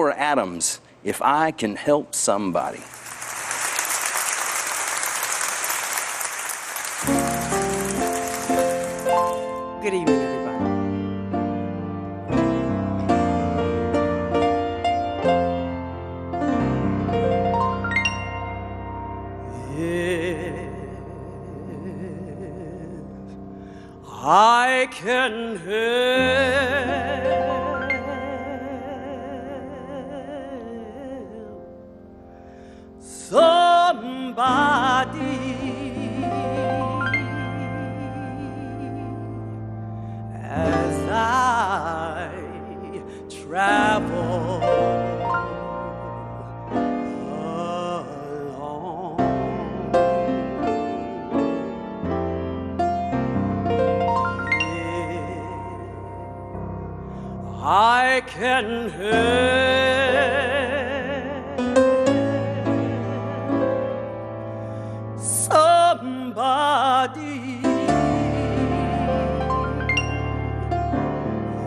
Moore Adams, If I Can Help Somebody. Good evening, everybody. I can help somebody as I travel along. I can help somebody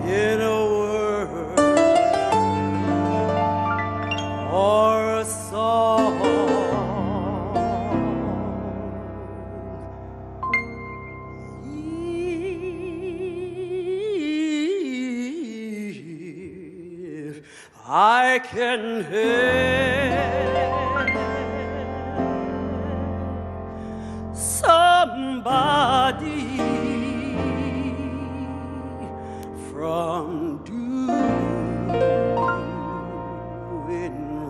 in a word or a song. I can help somebody from doing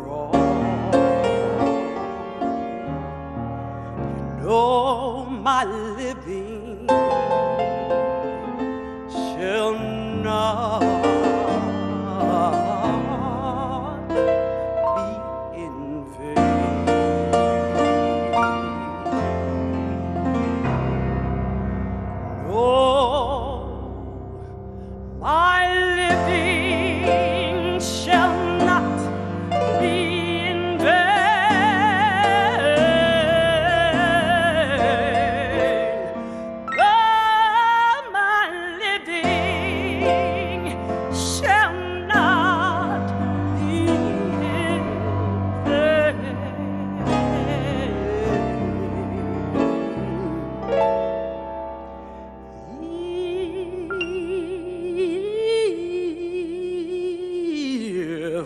wrong. You know my living shall not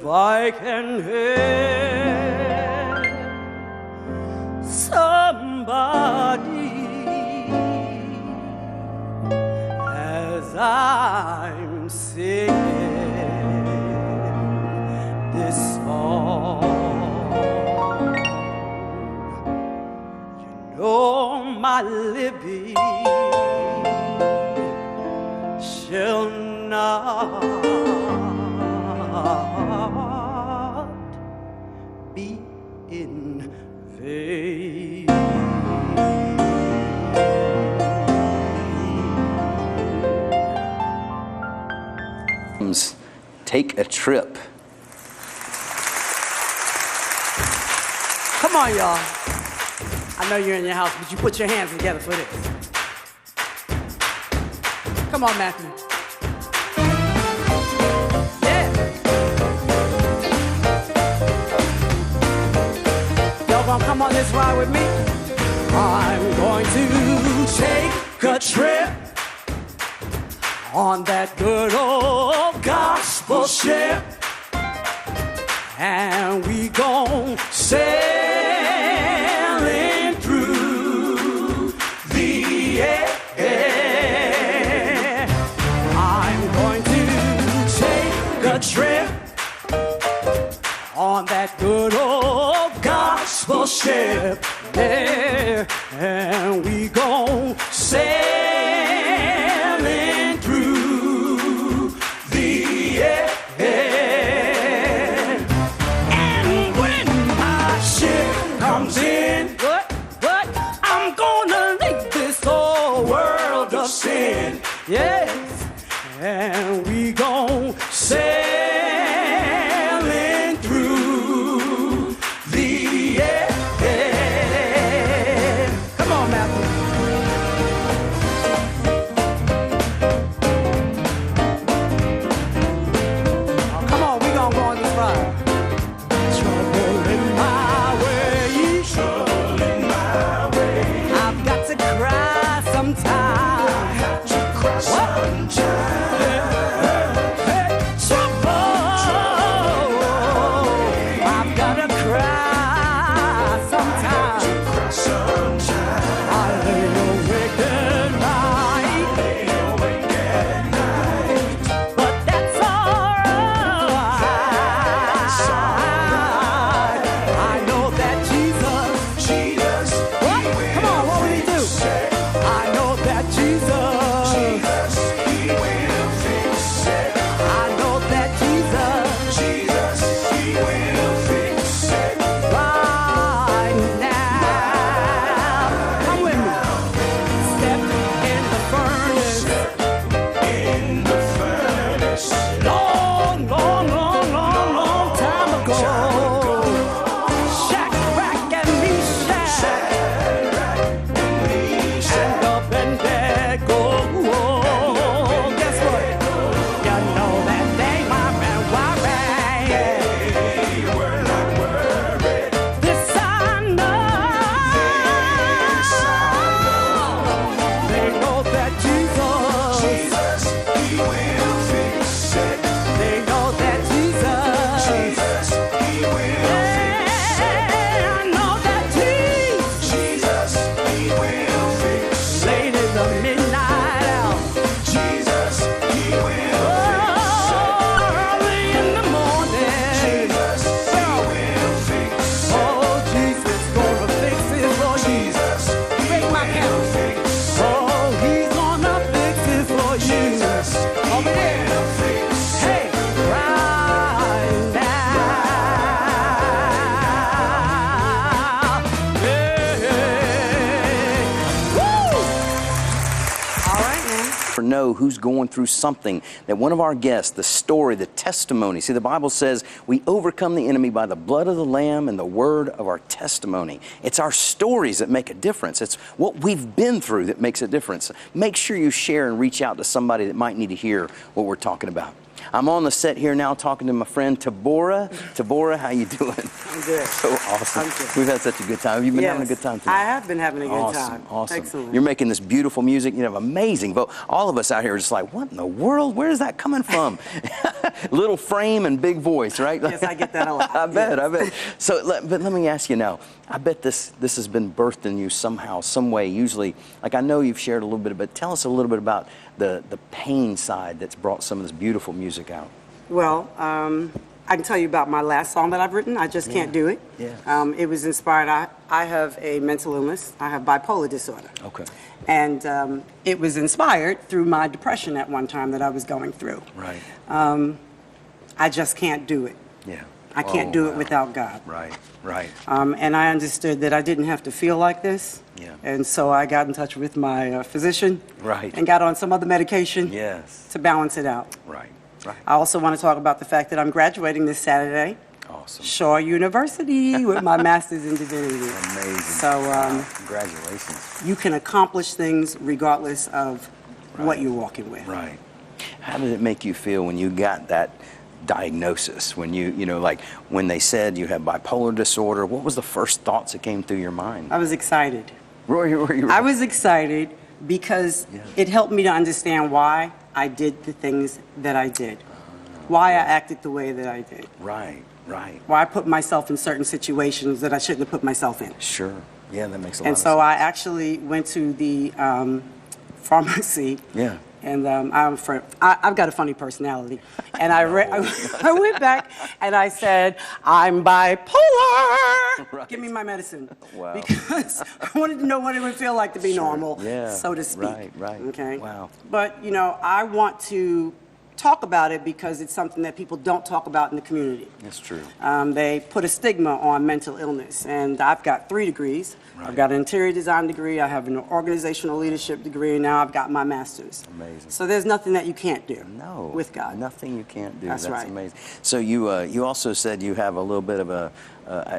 I can help somebody as I'm singing this song. You know my living shall not be in vain. Take a Trip. Come on, y'all. I know you're in your house, but you put your hands together for this. Come on, Matthew. Come on, let's ride with me. I'm going to take a trip on that good old gospel ship, and we gon' sailing through the air. I'm going to take a trip on that good old gospel ship, yeah, and we gon' sailing through the air. And when my ship comes in, what? I'm gonna leave this whole world of sin, yes, and we gon' sailing through the air. Come on, Matthew. Oh, come on, we gonna go on this ride. never know who's going through something. That one of our guests, the story, the testimony. See, the Bible says we overcome the enemy by the blood of the Lamb and the word of our testimony. It's our stories that make a difference. It's what we've been through that makes a difference. Make sure you share and reach out to somebody that might need to hear what we're talking about. I'm on the set here now talking to my friend Tabora. Tabora, how you doing? I'm good. So awesome. I'm good. We've had such a good time. Have you been having a good time today? I have been having a good time. Awesome. Excellent. You're making this beautiful music. You have amazing vote. All of us out here are just like, what in the world? Where is that coming from? Little frame and big voice, right? Yes, I get that a lot. I bet. So, but let me ask you now. I bet this has been birthed in you somehow, some way. Usually, like I know you've shared a little bit, but tell us a little bit about the pain side that's brought some of this beautiful music out. Well, I can tell you about my last song that I've written, I Just Can't Do It. Yeah. It was inspired, I have a mental illness. I have bipolar disorder. Okay. And it was inspired through my depression at one time that I was going through. Right. I just can't do it. Yeah. I can't do it without God. Right. And I understood that I didn't have to feel like this. Yeah. And so I got in touch with my physician. Right. And got on some other medication. Yes. To balance it out. Right. I also want to talk about the fact that I'm graduating this Saturday. Awesome. Shaw University with my master's in divinity. Amazing. So congratulations. you can accomplish things regardless of what you're walking with. Right. How did it make you feel when you got that diagnosis? When like when they said you have bipolar disorder, what was the first thoughts that came through your mind? I was excited. Were you? I was excited because it helped me to understand why I did the things that I did, why I acted the way that I did. Right. Why I put myself in certain situations that I shouldn't have put myself in. Sure. Yeah, that makes a lot And of so sense. I actually went to the pharmacy. Yeah. And I've got a funny personality. And I went back and I said, I'm bipolar. Right. Give me my medicine. Wow. Because I wanted to know what it would feel like to be normal, so to speak. Right. Okay. Wow. But, I want to talk about it because it's something that people don't talk about in the community. That's true. They put a stigma on mental illness, and I've got 3 degrees. Right. I've got an interior design degree, I have an organizational leadership degree, and now I've got my master's. Amazing. So there's nothing that you can't do with God. Nothing you can't do. That's right. Amazing. So you also said you have a little bit of a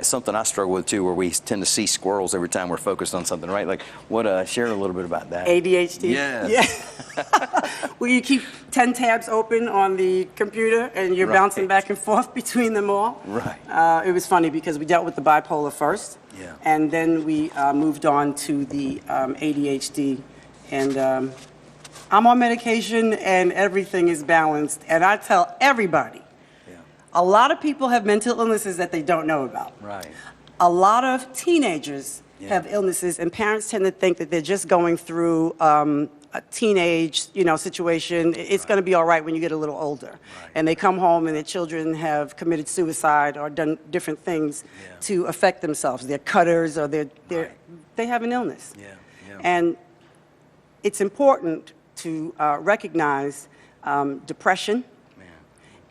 something I struggle with too, where we tend to see squirrels every time we're focused on something, right? Like share a little bit about that. ADHD? Yes. Yeah. Well, you keep 10 tabs open on the computer and you're bouncing back and forth between them all. Right. It was funny because we dealt with the bipolar first. Yeah. And then we moved on to the ADHD. And I'm on medication and everything is balanced. And I tell everybody, a lot of people have mental illnesses that they don't know about. Right. A lot of teenagers have illnesses, and parents tend to think that they're just going through a teenage, situation. It's going to be all right when you get a little older. Right. And they come home and their children have committed suicide or done different things to affect themselves. They're cutters or they have an illness. And it's important to recognize depression.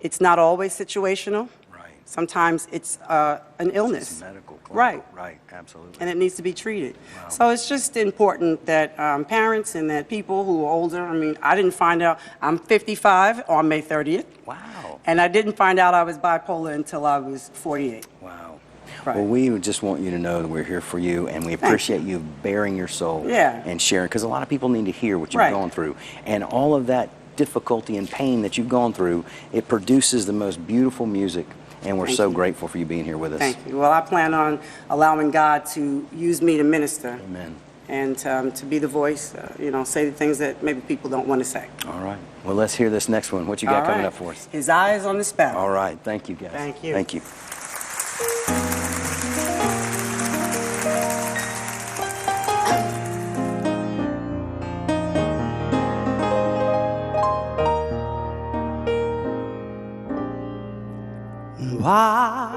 It's not always situational. Right. Sometimes it's an illness. It's medical. Right. Right, absolutely. And it needs to be treated. Wow. So it's just important that parents and that people who are older, I didn't find out, I'm 55 on May 30th. Wow. And I didn't find out I was bipolar until I was 48. Wow. Right. Well, we just want you to know that we're here for you, and we appreciate you bearing your soul and sharing, because a lot of people need to hear what you've gone through. And all of that difficulty and pain that you've gone through, it produces the most beautiful music, and we're so grateful for you being here with us. Thank you. Well, I plan on allowing God to use me to minister. Amen. And to be the voice, say the things that maybe people don't want to say. All right. Well, let's hear this next one. What you got coming up for us? His Eyes on the Sparrow. All right. Thank you, guys. Thank you. Thank you. Why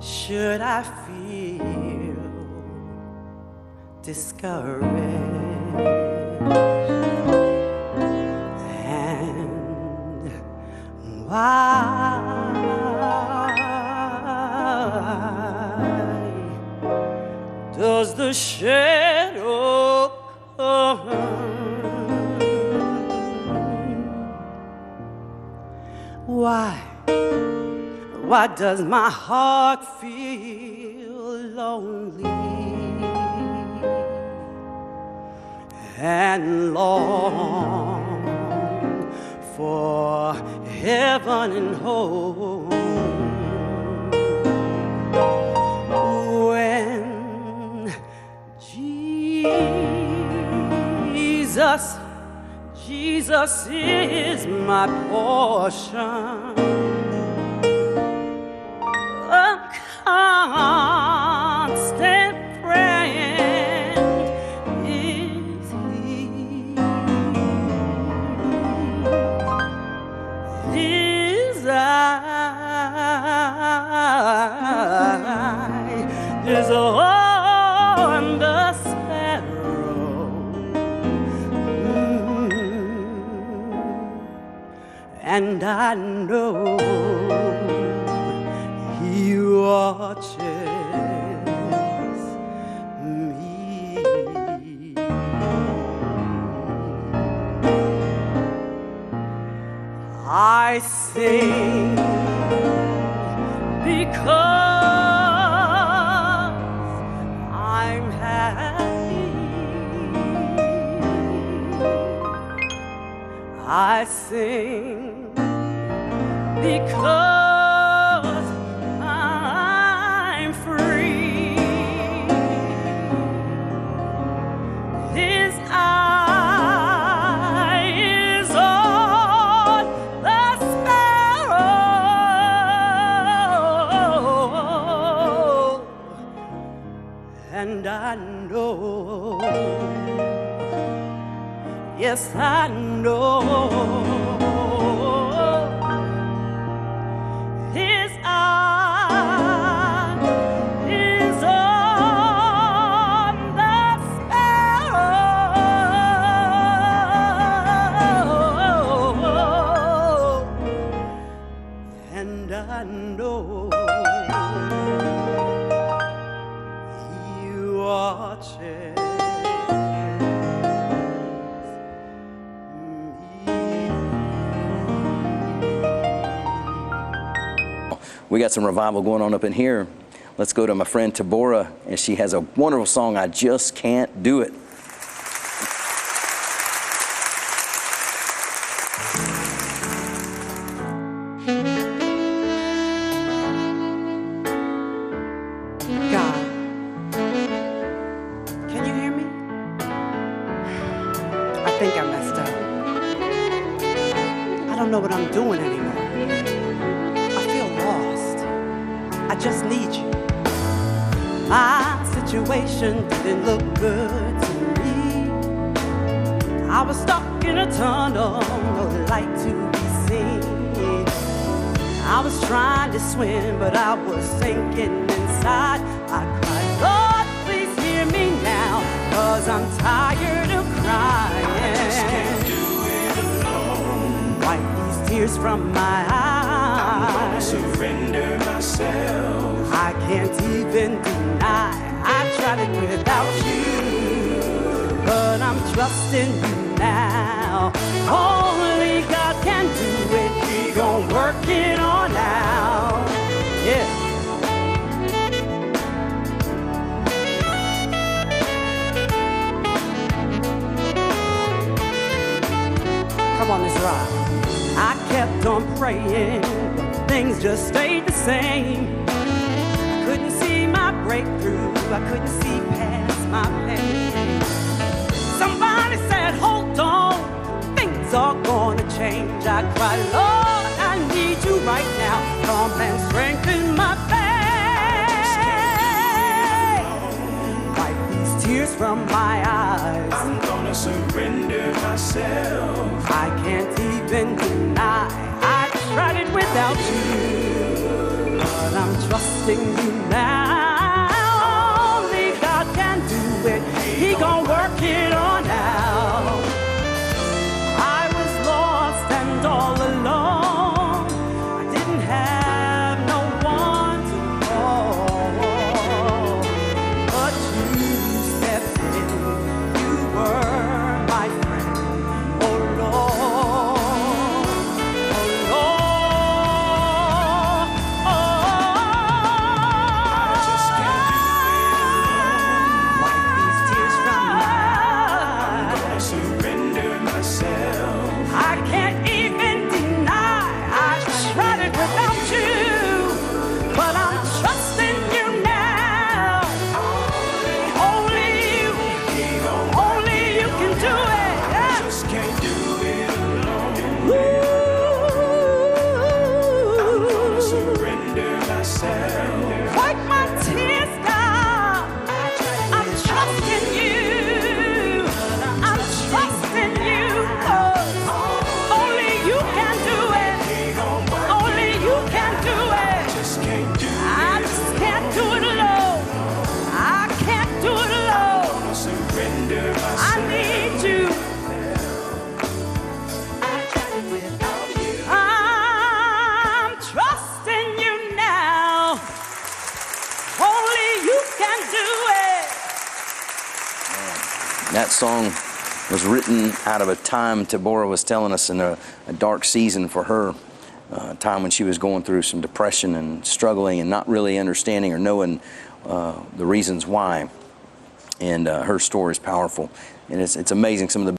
should I feel discouraged? And why does the shadow Why does my heart feel lonely and long for heaven and home when Jesus is my portion? A constant friend is He. His eye is on the sparrow, and I know He watches me. I sing because I'm happy. I sing because I'm free. His eye is on the sparrow, and I know, yes, I know. His eye is on the sparrow, and I know He watches We got some revival going on up in here. Let's go to my friend Tabora, and she has a wonderful song, I Just Can't Do It. God, can you hear me? I think I messed up. I don't know what I'm doing anymore. I feel lost. I just need you. My situation didn't look good to me. I was stuck in a tunnel, no light to be seen. I was trying to swim, but I was sinking inside. I cried, Lord, please hear me now, 'cause I'm tired of crying. I just can't do it alone. Wipe these tears from my eyes. I'm gonna surrender myself. I can't even deny I tried it without you, but I'm trusting you now. Only God can do it. He gon' work it on out. Yeah. Come on, let's ride. I kept on praying, but things just stayed the same. I couldn't see my breakthrough. I couldn't see past my pain. Somebody said, hold on, things are gonna change. I cried, Lord, I need you right now. Come and strengthen my faith. Wipe these tears from my eyes. I'm gonna surrender myself. I can't even deny I tried it without you, but I'm trusting you now. Only God can do it. He gon' work it on out. I was lost and all alone. I didn't have no one to call, but you stepped in. You were my friend. Oh Lord, oh Lord. That song was written out of a time, Deborah was telling us, in a dark season for her, a time when she was going through some depression and struggling and not really understanding or knowing the reasons why. And her story is powerful. And it's amazing some of the